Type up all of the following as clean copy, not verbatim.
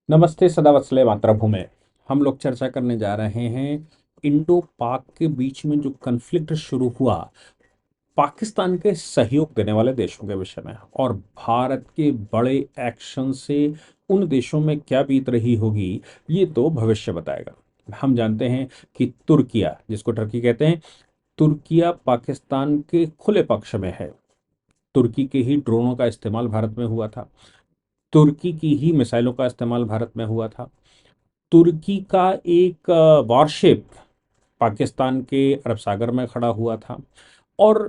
नमस्ते सदा वत्सले मातृभूमि। हम लोग चर्चा करने जा रहे हैं इंडो पाक के बीच में जो कन्फ्लिक्ट शुरू हुआ पाकिस्तान के सहयोग देने वाले देशों के विषय में और भारत के बड़े एक्शन से उन देशों में क्या बीत रही होगी, ये तो भविष्य बताएगा। हम जानते हैं कि तुर्किया, जिसको टर्की कहते हैं, तुर्किया पाकिस्तान के खुले पक्ष में है। तुर्की के ही ड्रोनों का इस्तेमाल भारत में हुआ था, तुर्की की ही मिसाइलों का इस्तेमाल भारत में हुआ था। तुर्की का एक वॉरशिप पाकिस्तान के अरब सागर में खड़ा हुआ था और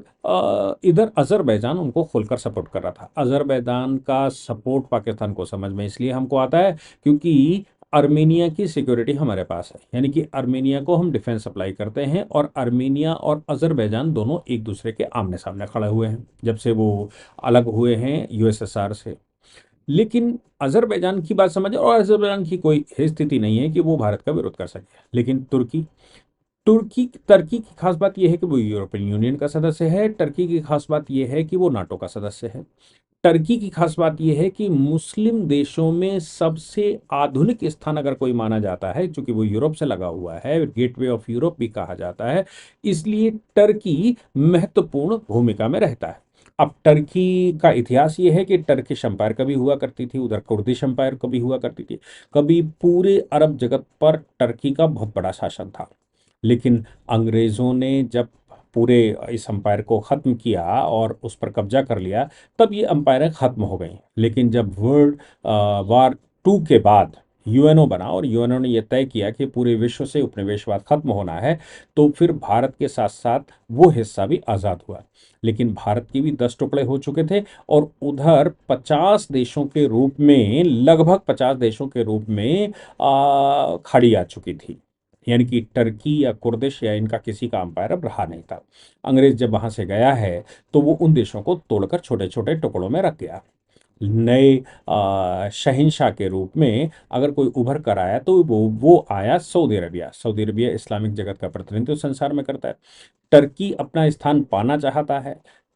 इधर अज़रबैजान उनको खोलकर सपोर्ट कर रहा था। अज़रबैजान का सपोर्ट पाकिस्तान को समझ में इसलिए हमको आता है क्योंकि आर्मेनिया की सिक्योरिटी हमारे पास है, यानी कि आर्मेनिया को हम डिफेंस सप्लाई करते हैं और आर्मेनिया और अज़रबैजान दोनों एक दूसरे के आमने सामने खड़े हुए हैं जब से वो अलग हुए हैं यूएसएसआर से। लेकिन अज़रबैजान की बात समझे, और अज़रबैजान की कोई स्थिति नहीं है कि वो भारत का विरोध कर सके। लेकिन तुर्की तुर्की तुर्की की खास बात यह है कि वो यूरोपियन यूनियन का सदस्य है। टर्की की खास बात यह है कि वो नाटो का सदस्य है। टर्की की खास बात यह है कि मुस्लिम देशों में सबसे आधुनिक स्थान अगर कोई माना जाता है, क्योंकि वो यूरोप से लगा हुआ है, गेटवे ऑफ यूरोप भी कहा जाता है, इसलिए टर्की महत्वपूर्ण भूमिका में रहता है। अब टर्की का इतिहास ये है कि टर्किश एम्पायर कभी हुआ करती थी, उधर कुर्दिश एम्पायर कभी हुआ करती थी, कभी पूरे अरब जगत पर टर्की का बहुत बड़ा शासन था। लेकिन अंग्रेज़ों ने जब पूरे इस एम्पायर को ख़त्म किया और उस पर कब्जा कर लिया, तब ये एम्पायरें ख़त्म हो गईं। लेकिन जब वर्ल्ड वार टू के बाद यूएनओ बना और यूएनओ ने यह तय किया कि पूरे विश्व से उपनिवेशवाद खत्म होना है, तो फिर भारत के साथ साथ वो हिस्सा भी आज़ाद हुआ। लेकिन भारत के भी 10 टुकड़े हो चुके थे और उधर 50 देशों के रूप में, लगभग 50 देशों के रूप में खड़ी आ चुकी थी। यानी कि टर्की या कुर्दिश या इनका किसी का अंपायर अब रहा नहीं था। अंग्रेज जब वहां से गया है तो वो उन देशों को तोड़कर छोटे छोटे टुकड़ों में रख गया। नए शहंशाह के रूप में अगर कोई उभर कर आया तो वो आया Saudi Arabia. Saudi Arabia Islamic जगत का प्रतिनिधित्व संसार में करता है। टर्की अपना स्थान पाना चाहता है।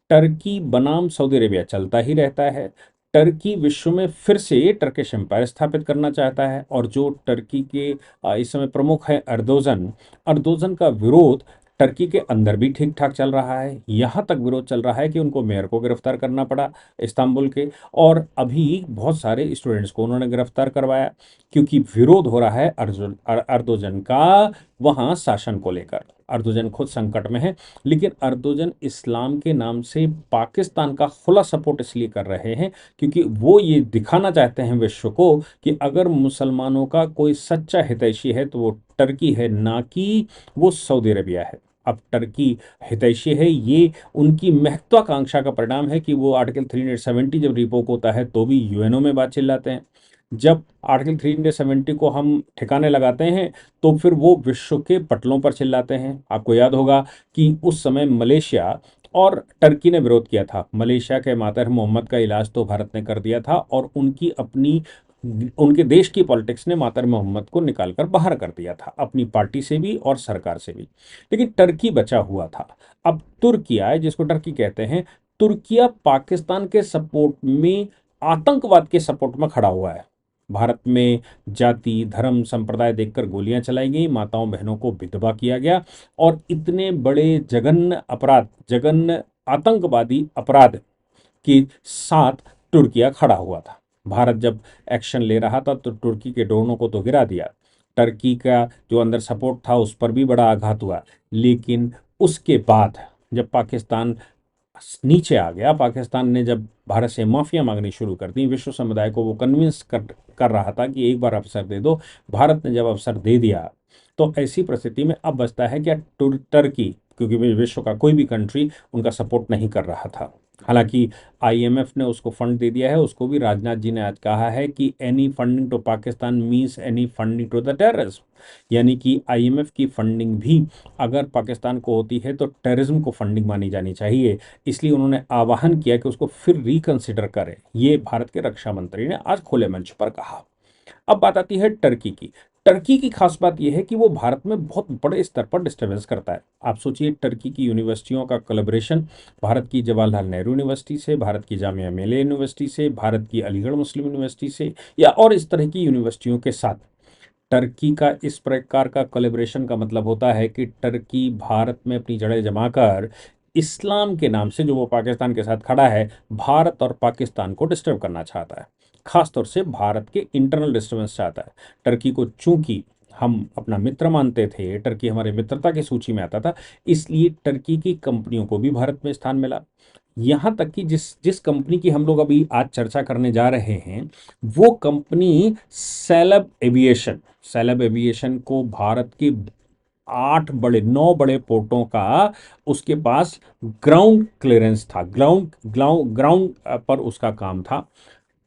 टर्की बनाम सऊदी अरेबिया चलता ही रहता है। टर्की विश्व में फिर से टर्किश एम्पायर स्थापित करना चाहता है और जो टर्की के इस समय प्रमुख है अर्दोजन। अर्दोजन का विरोध टर्की के अंदर भी ठीक ठाक चल रहा है। यहाँ तक विरोध चल रहा है कि उनको मेयर को गिरफ्तार करना पड़ा इस्तांबुल के, और अभी बहुत सारे स्टूडेंट्स को उन्होंने गिरफ्तार करवाया क्योंकि विरोध हो रहा है अर्दोजन का वहाँ शासन को लेकर। अर्दोजन खुद संकट में है, लेकिन अर्दोजन इस्लाम के नाम से पाकिस्तान का खुला सपोर्ट इसलिए कर रहे हैं क्योंकि वो ये दिखाना चाहते हैं विश्व को कि अगर मुसलमानों का कोई सच्चा हितैषी है तो वो टर्की है, ना कि वो सऊदी अरेबिया है। अब टर्की हितैषी है, ये उनकी महत्वाकांक्षा का परिणाम है कि वो आर्टिकल 370 जब रिपोक होता है तो भी यूएनओ में बात चिल्लाते हैं। जब आर्टिकल 370 को हम ठिकाने लगाते हैं तो फिर वो विश्व के पटलों पर चिल्लाते हैं। आपको याद होगा कि उस समय मलेशिया और टर्की ने विरोध किया था। मलेशिया के मातर मोहम्मद का इलाज तो भारत ने कर दिया था और उनके देश की पॉलिटिक्स ने मातर मोहम्मद को निकालकर बाहर कर दिया था, अपनी पार्टी से भी और सरकार से भी। लेकिन टर्की बचा हुआ था। अब तुर्किया है, जिसको टर्की कहते हैं, तुर्किया पाकिस्तान के सपोर्ट में, आतंकवाद के सपोर्ट में खड़ा हुआ है। भारत में जाति धर्म संप्रदाय देखकर गोलियां चलाई गई, माताओं बहनों को विधवा किया गया और इतने बड़े जघन्य अपराध, जघन्य आतंकवादी अपराध के साथ तुर्किया खड़ा हुआ था। भारत जब एक्शन ले रहा था तो तुर्की के ड्रोनों को तो गिरा दिया, टर्की का जो अंदर सपोर्ट था उस पर भी बड़ा आघात हुआ। लेकिन उसके बाद जब पाकिस्तान नीचे आ गया, पाकिस्तान ने जब भारत से माफिया मांगनी शुरू कर दी, विश्व समुदाय को वो कन्विंस कर रहा था कि एक बार अवसर दे दो। भारत ने जब अवसर दे दिया तो ऐसी परिस्थिति में अब बचता है क्या, टर्की, क्योंकि विश्व का कोई भी कंट्री उनका सपोर्ट नहीं कर रहा था। हालांकि आईएमएफ ने उसको फंड दे दिया है। उसको भी राजनाथ जी ने आज कहा है कि any funding to Pakistan means any funding to the terrorism, यानी कि आईएमएफ की फंडिंग भी अगर पाकिस्तान को होती है तो टेररिज्म को फंडिंग मानी जानी चाहिए। इसलिए उन्होंने आह्वान किया कि उसको फिर रिकंसिडर करें। ये भारत के रक्षा मंत्री ने आज खुले मंच पर कहा। अब बात आती है टर्की की। टर्की की खास बात यह है कि वो भारत में बहुत बड़े स्तर पर डिस्टर्बेंस करता है। आप सोचिए, टर्की की यूनिवर्सिटियों का कोलैबोरेशन भारत की जवाहरलाल नेहरू यूनिवर्सिटी से, भारत की जामिया मिलिया यूनिवर्सिटी से, भारत की अलीगढ़ मुस्लिम यूनिवर्सिटी से या और इस तरह की यूनिवर्सिटियों के साथ। टर्की का इस प्रकार का कोलैबोरेशन का मतलब होता है कि टर्की भारत में अपनी जड़ें जमाकर इस्लाम के नाम से जो वो पाकिस्तान के साथ खड़ा है, भारत और पाकिस्तान को डिस्टर्ब करना चाहता है। खासतौर से भारत के इंटरनल डिस्टर्बेंस चाहता है। टर्की को चूंकि हम अपना मित्र मानते थे, टर्की हमारे मित्रता की सूची में आता था, इसलिए टर्की की कंपनियों को भी भारत में स्थान मिला। यहाँ तक कि जिस जिस कंपनी की हम लोग अभी आज चर्चा करने जा रहे हैं, वो कंपनी सैलब एविएशन को भारत के 9 बड़े पोर्टों का उसके पास ग्राउंड क्लियरेंस था, ग्राउंड ग्राउंड ग्राउंड पर उसका काम था।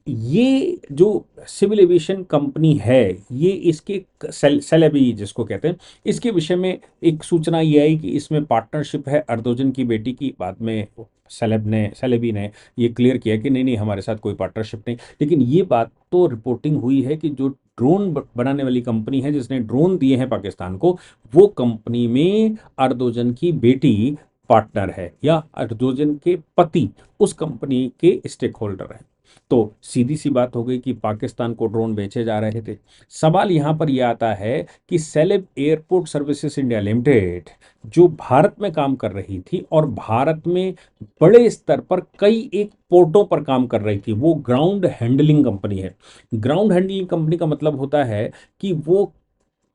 ये जो सिविल एविएशन कंपनी है, ये इसके सेलेबी जिसको कहते हैं, इसके विषय में एक सूचना ये आई कि इसमें पार्टनरशिप है अर्दोजन की बेटी की। बाद में सेलेबी ने ये क्लियर किया कि नहीं नहीं, हमारे साथ कोई पार्टनरशिप नहीं। लेकिन ये बात तो रिपोर्टिंग हुई है कि जो ड्रोन बनाने वाली कंपनी है, जिसने ड्रोन दिए हैं पाकिस्तान को, वो कंपनी में अर्दोजन की बेटी पार्टनर है या अर्दोजन के पति उस कंपनी के स्टेक होल्डर हैं। तो सीधी सी बात हो गई कि पाकिस्तान को ड्रोन बेचे जा रहे थे। सवाल यहां पर यह आता है कि celeb airport services India limited जो भारत में काम कर रही थी और भारत में बड़े स्तर पर कई एक पोर्टों पर काम कर रही थी, वो ग्राउंड हैंडलिंग कंपनी है। ग्राउंड हैंडलिंग कंपनी का मतलब होता है कि वो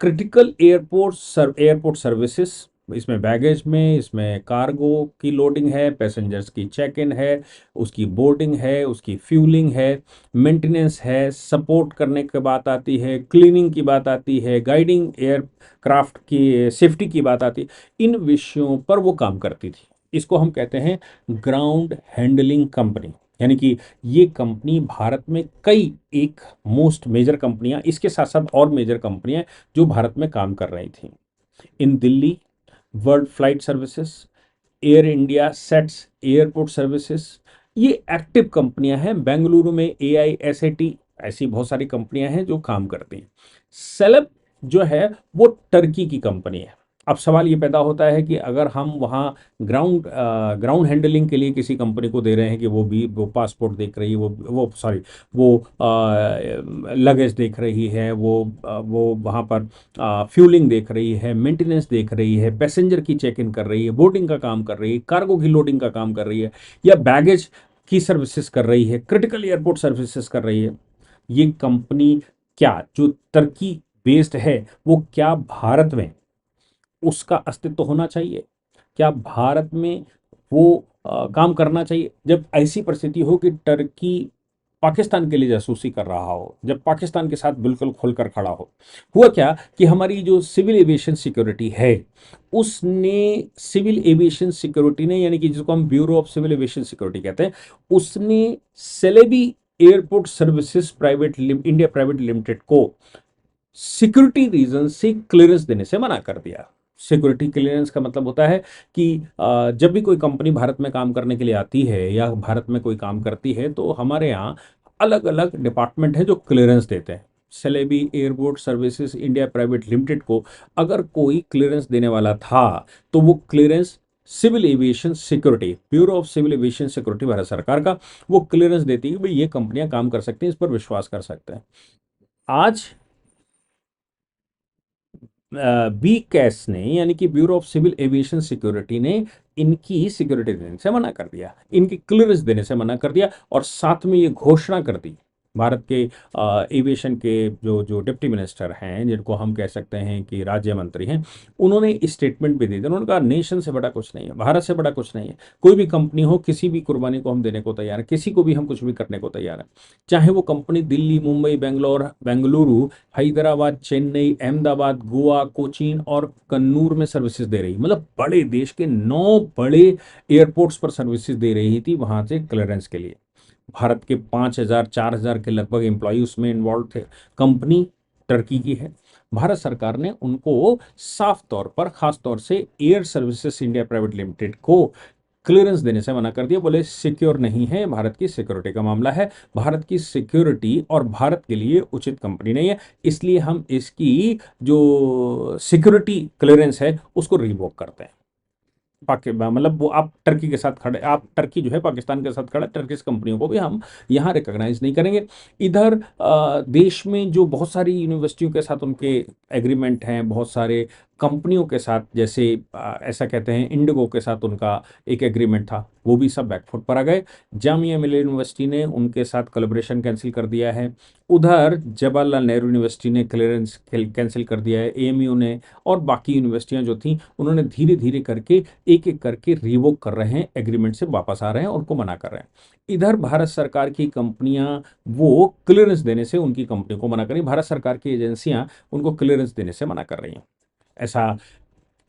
क्रिटिकल एयरपोर्ट सर्विसेज, इसमें बैगेज में, इसमें कार्गो की लोडिंग है, पैसेंजर्स की चेक इन है, उसकी बोर्डिंग है, उसकी फ्यूलिंग है, मेंटेनेंस है, सपोर्ट करने की बात आती है, क्लीनिंग की बात आती है, गाइडिंग एयरक्राफ्ट की सेफ्टी की बात आती है। इन विषयों पर वो काम करती थी। इसको हम कहते हैं ग्राउंड हैंडलिंग कंपनी। यानी कि ये कंपनी भारत में कई एक मोस्ट मेजर कंपनियां, इसके साथ साथ और मेजर कंपनियां जो भारत में काम कर रही थी। इन Delhi world flight services, air India SATS airport services, ये एक्टिव कंपनियां हैं। बेंगलुरु में AISAT, ऐसी बहुत सारी कंपनियां हैं जो काम करती हैं। सेलेब जो है वो टर्की की कंपनी है। अब सवाल ये पैदा होता है कि अगर हम वहाँ ग्राउंड हैंडलिंग के लिए किसी कंपनी को दे रहे हैं कि वो पासपोर्ट देख रही है, वो सॉरी, वो लगेज देख रही है, वो वहाँ पर फ्यूलिंग देख रही है, मेंटेनेंस देख रही है, पैसेंजर की चेक इन कर रही है, बोर्डिंग का काम कर रही है, कार्गो की लोडिंग का काम कर रही है, या बैगेज की सर्विसेज कर रही है, क्रिटिकल एयरपोर्ट सर्विसेज कर रही है, ये कंपनी क्या जो टर्की बेस्ड है, वो क्या भारत में उसका अस्तित्व होना चाहिए? क्या भारत में वो काम करना चाहिए? जब ऐसी परिस्थिति हो कि टर्की पाकिस्तान के लिए जासूसी कर रहा हो, जब पाकिस्तान के साथ बिल्कुल खुलकर खड़ा हो, हुआ क्या कि हमारी जो सिविल एविएशन सिक्योरिटी है, सिविल एविएशन सिक्योरिटी ने, यानी कि जिसको हम bureau of civil aviation security कहते हैं, उसने Celebi airport services India private limited को सिक्योरिटी रीजन से क्लियरेंस देने से मना कर दिया। सिक्योरिटी क्लियरेंस का मतलब होता है कि जब भी कोई कंपनी भारत में काम करने के लिए आती है या भारत में कोई काम करती है, तो हमारे यहाँ अलग अलग डिपार्टमेंट है जो क्लियरेंस देते हैं। Celebi airport services India private limited को अगर कोई क्लियरेंस देने वाला था, तो वो clearance civil aviation security, bureau of civil aviation security Bharat सरकार का, वो क्लियरेंस देती है कि भाई ये कंपनियां काम कर सकती हैं, इस पर विश्वास कर सकते हैं। आज बी कैस ने, यानी कि bureau of civil aviation security ने इनकी सिक्योरिटी देने से मना कर दिया, इनकी क्लियरेंस देने से मना कर दिया, और साथ में ये घोषणा कर दी। भारत के एविएशन के जो जो डिप्टी मिनिस्टर हैं, जिनको हम कह सकते हैं कि राज्य मंत्री हैं, उन्होंने स्टेटमेंट भी दी थी। उन्होंने कहा नेशन से बड़ा कुछ नहीं है, भारत से बड़ा कुछ नहीं है। कोई भी कंपनी हो, किसी भी कुर्बानी को हम देने को तैयार हैं, किसी को भी हम कुछ भी करने को तैयार हैं। चाहे वो कंपनी दिल्ली, मुंबई, बेंगलुरु, हैदराबाद, चेन्नई, अहमदाबाद, गोवा, कोचीन और कन्नूर में सर्विसेज दे रही, मतलब बड़े देश के 9 बड़े एयरपोर्ट्स पर सर्विसेज दे रही थी वहां से क्लियरेंस के लिए। भारत के 5,000 4,000 के लगभग एम्प्लॉय उसमें इन्वॉल्व थे। कंपनी टर्की की है। भारत सरकार ने उनको साफ तौर पर, खास तौर से air services India private limited को क्लियरेंस देने से मना कर दिया, बोले सिक्योर नहीं है, भारत की सिक्योरिटी का मामला है, भारत की सिक्योरिटी और भारत के लिए उचित कंपनी नहीं है, इसलिए हम इसकी जो सिक्योरिटी क्लियरेंस है उसको रिवोक करते हैं। मतलब वो आप टर्की के साथ खड़े, आप टर्की जो है पाकिस्तान के साथ खड़ा, टर्किश कंपनियों को भी हम यहाँ रिकॉग्नाइज नहीं करेंगे। इधर देश में जो बहुत सारी यूनिवर्सिटियों के साथ उनके एग्रीमेंट हैं, बहुत सारे कंपनियों के साथ, जैसे ऐसा कहते हैं इंडिगो के साथ उनका एक एग्रीमेंट था, वो भी सब बैकफुट पर आ गए। जामिया मिलिया यूनिवर्सिटी ने उनके साथ कोलैबोरेशन कैंसिल कर दिया है। उधर जवाहरलाल नेहरू यूनिवर्सिटी ने क्लियरेंस कैंसिल कर दिया है, एएमयू ने, और बाकी यूनिवर्सिटियां जो थी उन्होंने धीरे धीरे करके एक एक करके रिवोक कर रहे हैं, एग्रीमेंट से वापस आ रहे हैं, उनको मना कर रहे हैं। इधर भारत सरकार की कंपनियां वो क्लियरेंस देने से उनकी कंपनियों को मना कर रही, भारत सरकार की एजेंसियां उनको क्लियरेंस देने से मना कर रही हैं। ऐसा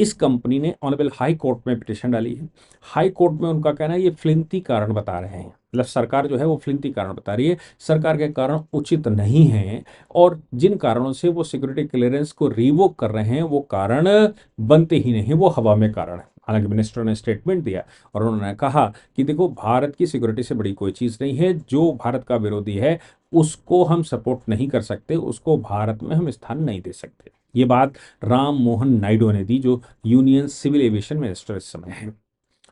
इस कंपनी ने ऑनरेबल हाई कोर्ट में पिटिशन डाली है। हाई कोर्ट में उनका कहना है ये फ्लिंती कारण बता रहे हैं, मतलब सरकार जो है वो फ्लिंती कारण बता रही है, सरकार के कारण उचित नहीं है, और जिन कारणों से वो सिक्योरिटी क्लियरेंस को रिवोक कर रहे हैं वो कारण बनते ही नहीं, वो हवा में कारण है। हालांकि मिनिस्टर ने स्टेटमेंट दिया और उन्होंने कहा कि देखो, भारत की सिक्योरिटी से बड़ी कोई चीज़ नहीं है, जो भारत का विरोधी है उसको हम सपोर्ट नहीं कर सकते, उसको भारत में हम स्थान नहीं दे सकते। ये बात राम मोहन नायडू ने दी, जो यूनियन सिविल एविएशन मिनिस्टर इस समय है।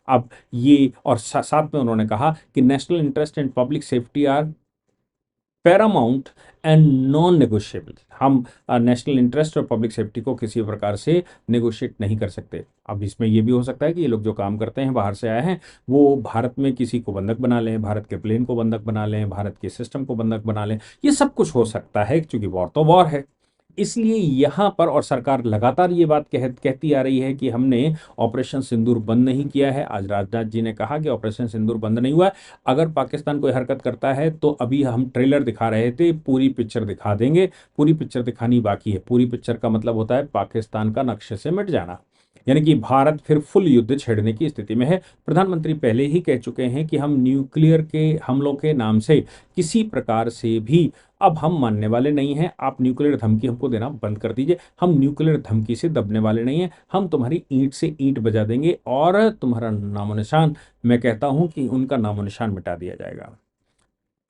अब ये और साथ में उन्होंने कहा कि national interest and public safety are paramount and non negotiable. हम नेशनल इंटरेस्ट और पब्लिक सेफ्टी को किसी प्रकार से नेगोशिएट नहीं कर सकते। अब इसमें ये भी हो सकता है कि ये लोग जो काम करते हैं, बाहर से आए हैं, वो भारत में किसी को बंधक बना लें, भारत के प्लेन को बंधक बना लें, भारत के सिस्टम को बंधक बना लें, ये सब कुछ हो सकता है, क्योंकि वॉर तो वॉर है। इसलिए यहां पर, और सरकार लगातार ये बात कहती आ रही है कि हमने ऑपरेशन सिंदूर बंद नहीं किया है। आज राजनाथ जी ने कहा कि ऑपरेशन सिंदूर बंद नहीं हुआ है, अगर पाकिस्तान कोई हरकत करता है तो अभी हम ट्रेलर दिखा रहे थे, पूरी पिक्चर दिखा देंगे, पूरी पिक्चर दिखानी बाकी है। पूरी पिक्चर का मतलब होता है पाकिस्तान का नक्शे से मिट जाना, यानी कि भारत फिर फुल युद्ध छेड़ने की स्थिति में है। प्रधानमंत्री पहले ही कह चुके हैं कि हम न्यूक्लियर के हमलों के नाम से किसी प्रकार से भी अब हम मानने वाले नहीं हैं। आप न्यूक्लियर धमकी हमको देना बंद कर दीजिए, हम न्यूक्लियर धमकी से दबने वाले नहीं हैं, हम तुम्हारी ईंट से ईंट बजा देंगे और तुम्हारा नामो निशान, मैं कहता हूं कि उनका नामो निशान मिटा दिया जाएगा।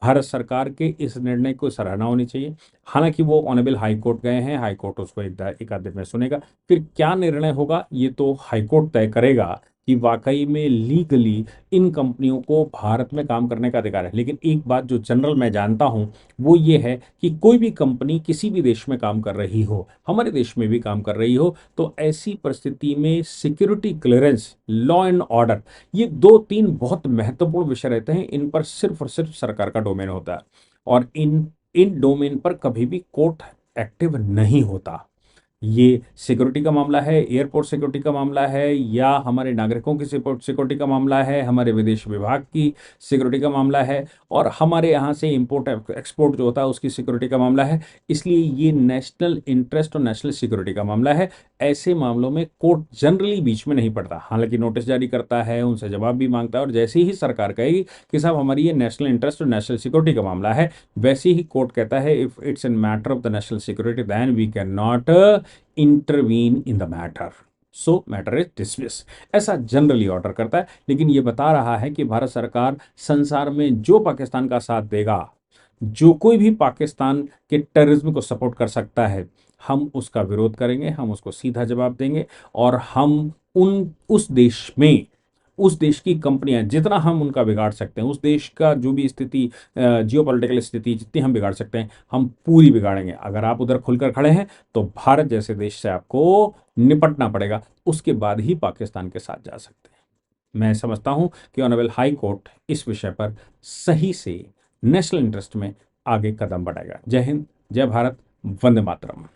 भारत सरकार के इस निर्णय को सराहना होनी चाहिए। हालांकि वो ऑनरेबल हाई कोर्ट गए हैं, हाई कोर्ट उसको एक आध दिन में सुनेगा, फिर क्या निर्णय होगा ये तो हाई कोर्ट तय करेगा कि वाकई में लीगली इन कंपनियों को भारत में काम करने का अधिकार है। लेकिन एक बात जो जनरल मैं जानता हूं वो ये है कि कोई भी कंपनी किसी भी देश में काम कर रही हो, हमारे देश में भी काम कर रही हो, तो ऐसी परिस्थिति में security clearance, law and order, ये दो तीन बहुत महत्वपूर्ण विषय रहते हैं, इन पर सिर्फ और सिर्फ सरकार का डोमेन होता है, और इन इन डोमेन पर कभी भी कोर्ट एक्टिव नहीं होता। ये सिक्योरिटी का मामला है, एयरपोर्ट सिक्योरिटी का मामला है, या हमारे नागरिकों की सिक्योरिटी का मामला है, हमारे विदेश विभाग की सिक्योरिटी का मामला है, और हमारे यहाँ से इंपोर्ट एक्सपोर्ट जो होता है उसकी सिक्योरिटी का मामला है। इसलिए ये नेशनल इंटरेस्ट और नेशनल सिक्योरिटी का मामला है। ऐसे मामलों में कोर्ट जनरली बीच में नहीं पड़ता, हालांकि नोटिस जारी करता है, उनसे जवाब भी मांगता है, और जैसे ही सरकार कहेगी कि साहब हमारी ये नेशनल इंटरेस्ट और नेशनल सिक्योरिटी का मामला है, वैसे ही कोर्ट कहता है if it's an matter of the national security then we can not intervene in the matter, so matter is dismiss, ऐसा जनरली ऑर्डर करता है। लेकिन यह बता रहा है कि भारत सरकार संसार में जो पाकिस्तान का साथ देगा, जो कोई भी पाकिस्तान के टेररिज्म को सपोर्ट कर सकता है, हम उसका विरोध करेंगे, हम उसको सीधा जवाब देंगे, और हम उस देश की कंपनियां जितना हम उनका बिगाड़ सकते हैं, उस देश का जो भी स्थिति, जियोपॉलिटिकल स्थिति जितनी हम बिगाड़ सकते हैं, हम पूरी बिगाड़ेंगे। अगर आप उधर खुलकर खड़े हैं तो भारत जैसे देश से आपको निपटना पड़ेगा, उसके बाद ही पाकिस्तान के साथ जा सकते हैं। मैं समझता हूं कि ऑनरेबल हाई कोर्ट इस विषय पर सही से नेशनल इंटरेस्ट में आगे कदम बढ़ाएगा। जय हिंद, जय भारत, वंदे मातरम।